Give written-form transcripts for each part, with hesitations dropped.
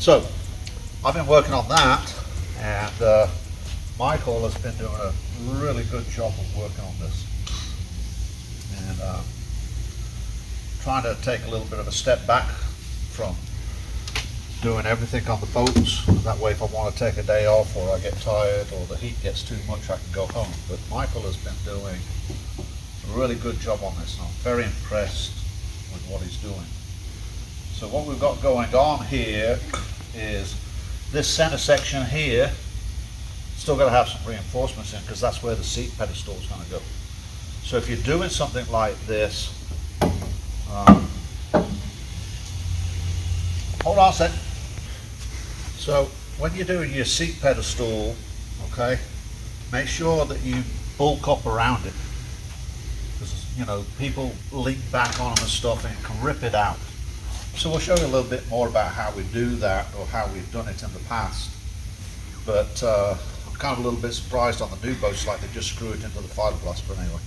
So I've been working on that, and Michael has been doing a really good job of working on this, and trying to take a little bit of a step back from doing everything on the boats. That way, if I want to take a day off, or I get tired, or the heat gets too much, I can go home. But Michael has been doing a really good job on this, and I'm very impressed with what he's doing. So what we've got going on here is this center section here, still got to have some reinforcements in, because that's where the seat pedestal is going to go. So if you're doing something like this, hold on a sec. So when you're doing your seat pedestal, okay, make sure that you bulk up around it, because you know people lean back on them and stuff, and it can rip it out. So we'll show you a little bit more about how we do that, or how we've done it in the past. But I'm kind of a little bit surprised on the new boats, like they just screw it into the fiberglass, but anyway.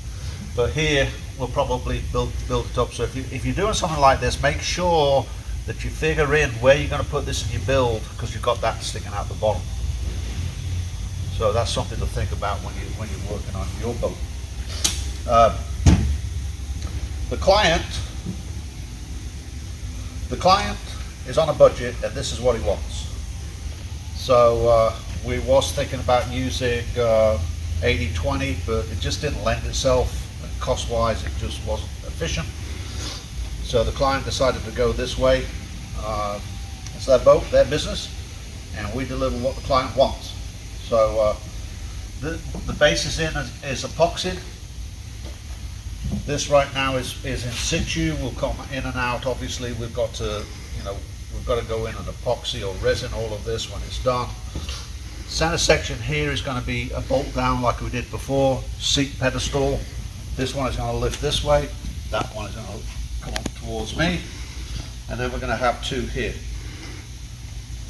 But here we'll probably build it up. So if you're doing something like this, make sure that you figure in where you're going to put this in your build, because you've got that sticking out the bottom. So that's something to think about when you're working on your boat. The client is on a budget, and this is what he wants. So we was thinking about using 80-20, but it just didn't lend itself. Cost-wise, it just wasn't efficient. So the client decided to go this way. It's their boat, their business, and we deliver what the client wants. So the base is epoxied. This right now is in situ. We'll come in and out. Obviously, we've got to go in and epoxy or resin all of this when it's done. Center section here is going to be a bolt down like we did before. Seat pedestal. This one is going to lift this way. That one is going to come up towards me. And then we're going to have two here.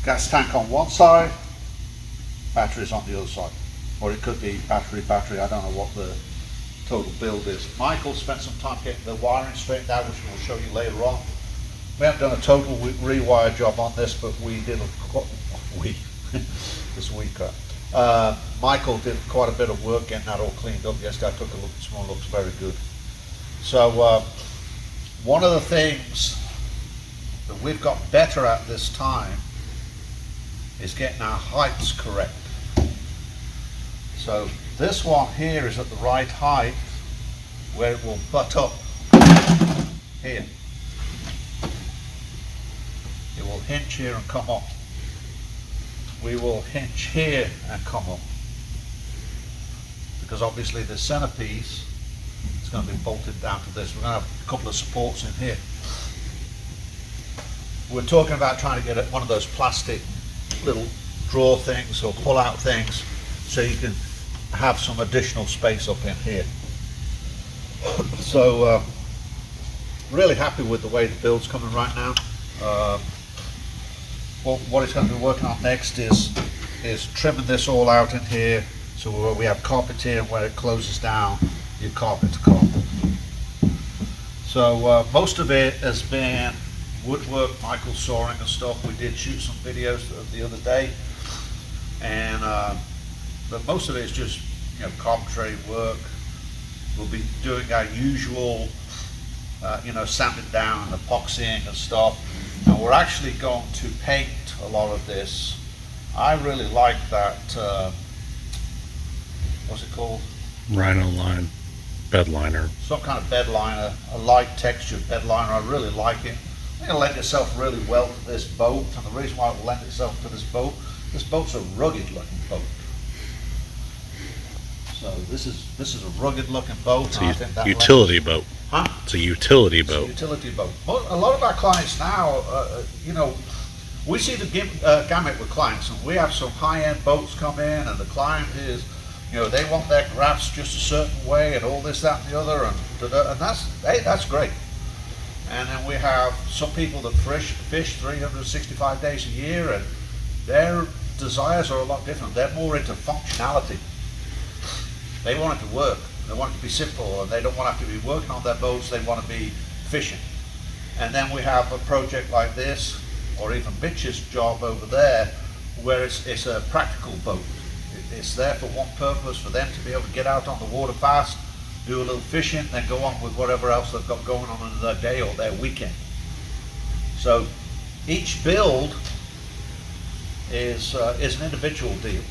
Gas tank on one side, batteries on the other side. Or it could be battery. I don't know what the total build is. Michael spent some time getting the wiring straightened out, which we'll show you later on. We haven't done a total rewire job on this, but we did this week. Michael did quite a bit of work getting that all cleaned up. Yesterday I took a look. This one looks very good. So one of the things that we've got better at this time is getting our heights correct. So this one here is at the right height, where it will butt up here. It will hinge here and come up. We will hinge here and come up, because obviously the centerpiece is going to be bolted down to this. We're going to have a couple of supports in here. We're talking about trying to get one of those plastic little drawer things or pull out things, so you can have some additional space up in here. So really happy with the way the build's coming right now. What it's going to be working on next is trimming this all out in here, so where we have carpet here, and where it closes down, your carpet to carpet. So most of it has been woodwork, Michael sawing and stuff. We did shoot some videos the other day, and but most of it is just carpentry work. We'll be doing our usual sanding down and epoxying and stuff, and we're actually going to paint a lot of this I really like that, what's it called? Rhino line, bed liner. Some kind of bed liner, a light textured bed liner. I really like it. I think it'll lend itself really well to this boat, and the reason why it will lend itself to this boat's a rugged looking boat. So this is a rugged looking boat. It's and I think that utility boat. Huh? It's a utility It's boat. a utility boat. A lot of our clients now, you know, we see the gamut with clients, and we have some high-end boats come in, and the client is, you know, they want their graphs just a certain way, and all this, that, and the other, and that's great. And then we have some people that fish 365 days a year, and their desires are a lot different. They're more into functionality. They want it to work. They want it to be simple, and they don't want to have to be working on their boats. They want to be fishing. And then we have a project like this, or even Mitch's job over there, where it's a practical boat. It's there for one purpose, for them to be able to get out on the water fast, do a little fishing, then go on with whatever else they've got going on in their day or their weekend. So each build is an individual deal.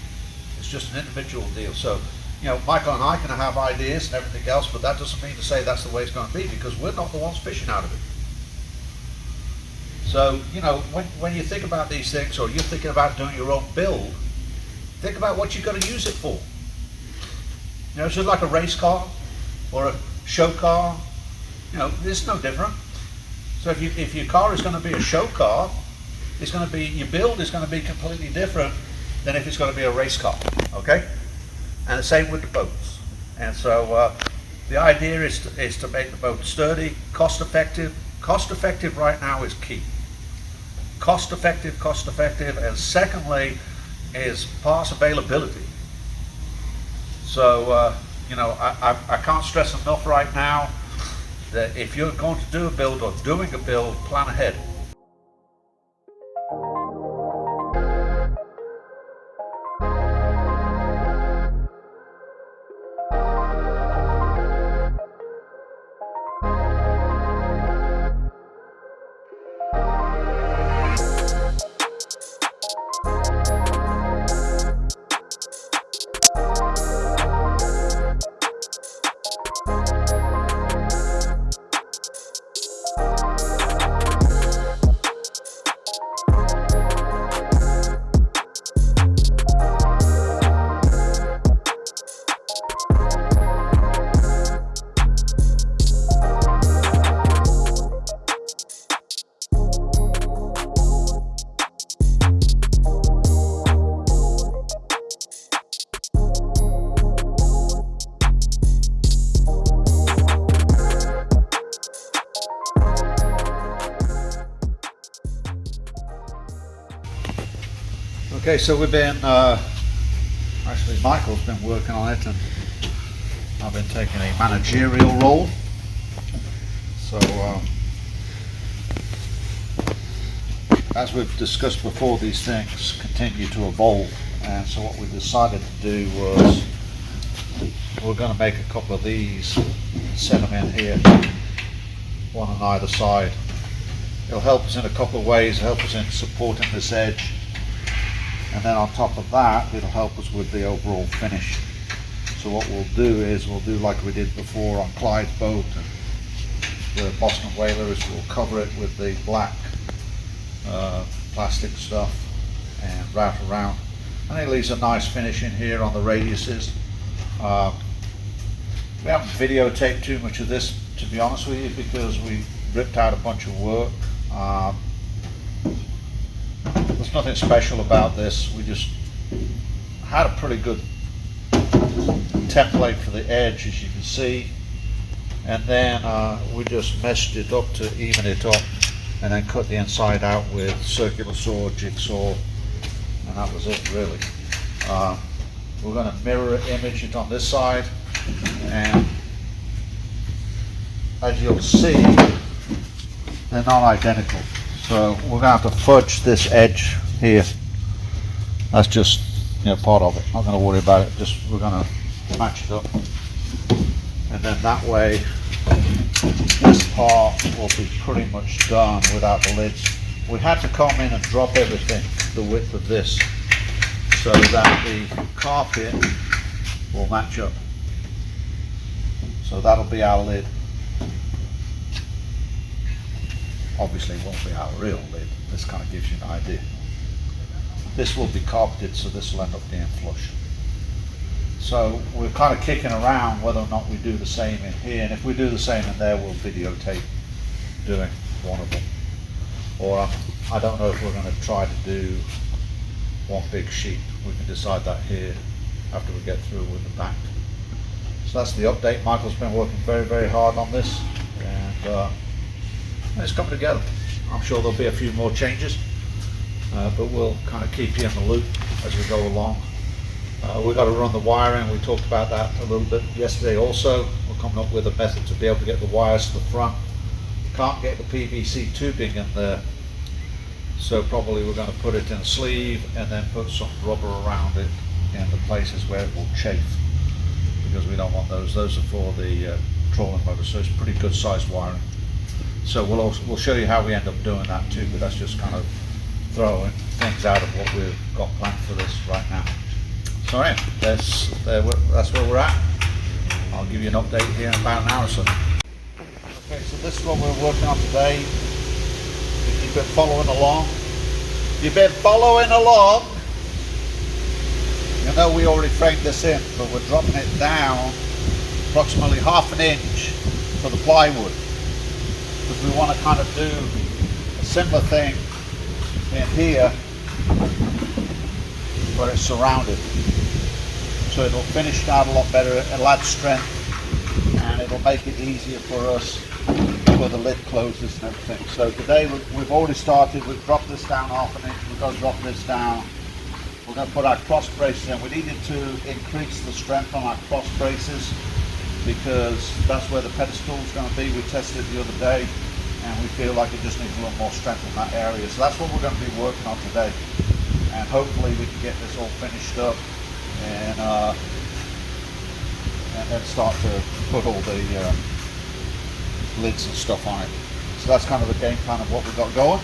It's just an individual deal. So, you know, Michael and I can have ideas and everything else, but that doesn't mean to say that's the way it's going to be, because we're not the ones fishing out of it. So, you know, when you think about these things, or you're thinking about doing your own build, think about what you're going to use it for. You know, it's just like a race car or a show car. You know, it's no different. So if your car is going to be a show car, it's going to be, your build is going to be completely different than if it's going to be a race car, okay? And the same with the boats. And so the idea is to make the boat sturdy, cost effective. Cost effective right now is key. Cost effective, and secondly is parts availability. So, you know, I can't stress enough right now that if you're going to do a build or doing a build, plan ahead. Okay, so we've been, actually Michael's been working on it, and I've been taking a managerial role. So, as we've discussed before, these things continue to evolve, and so what we decided to do was we're going to make a couple of these, set them in here, one on either side. It'll help us in a couple of ways. It'll help us in supporting this edge, and then on top of that, it'll help us with the overall finish. So what we'll do is we'll do like we did before on Clyde's boat and the Boston Whaler, is we'll cover it with the black plastic stuff and wrap around, and it leaves a nice finish in here on the radiuses. We haven't videotaped too much of this, to be honest with you, because we ripped out a bunch of work. There's nothing special about this. We just had a pretty good template for the edge, as you can see, and then we just meshed it up to even it up, and then cut the inside out with circular saw, jigsaw, and that was it really. We're going to mirror image it on this side, and as you'll see, they're not identical. So we're going to have to fudge this edge here. That's just, you know, part of it. Not going to worry about it. Just we're going to match it up, and then that way this part will be pretty much done without the lids. We had to come in and drop everything the width of this so that the carpet will match up. So that'll be our lid. Obviously it won't be our real lid, this kind of gives you an idea. This will be carpeted, so this will end up being flush. So we're kind of kicking around whether or not we do the same in here, and if we do the same in there, we'll videotape doing one of them. Or I don't know if we're going to try to do one big sheet. We can decide that here after we get through with the back. So that's the update. Michael's been working very, very hard on this, and it's coming together. I'm sure there'll be a few more changes, but we'll kind of keep you in the loop as we go along. We've got to run the wiring. We talked about that a little bit yesterday also. We're coming up with a method to be able to get the wires to the front. Can't get the PVC tubing in there, so probably we're going to put it in a sleeve and then put some rubber around it in the places where it will chafe, because we don't want those. Those are for the trolling motor, so it's pretty good sized wiring. So we'll show you how we end up doing that too, but that's just kind of throwing things out of what we've got planned for this right now. So anyway, that's where we're at. I'll give you an update here in about an hour or so. Okay, so this is what we're working on today. If you've been following along, you know we already framed this in, but we're dropping it down approximately ½ an inch for the plywood, because we want to kind of do a similar thing in here where it's surrounded. So it'll finish out a lot better, it'll add strength, and it'll make it easier for us for the lid closes and everything. So today we've already started, we've dropped this down ½ an inch, we've got to drop this down. We're going to put our cross braces in. We needed to increase the strength on our cross braces because that's where the pedestal is going to be. We tested it the other day and we feel like it just needs a little more strength in that area. So that's what we're going to be working on today. And hopefully we can get this all finished up and then start to put all the lids and stuff on it. So that's kind of the game plan of what we've got going,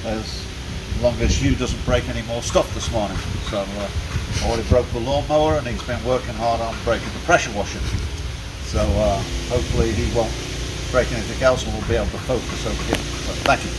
as long as Hugh doesn't break any more stuff this morning. So I already broke the lawnmower and he's been working hard on breaking the pressure washer. So hopefully he won't break anything else and we'll be able to focus over here. So thank you.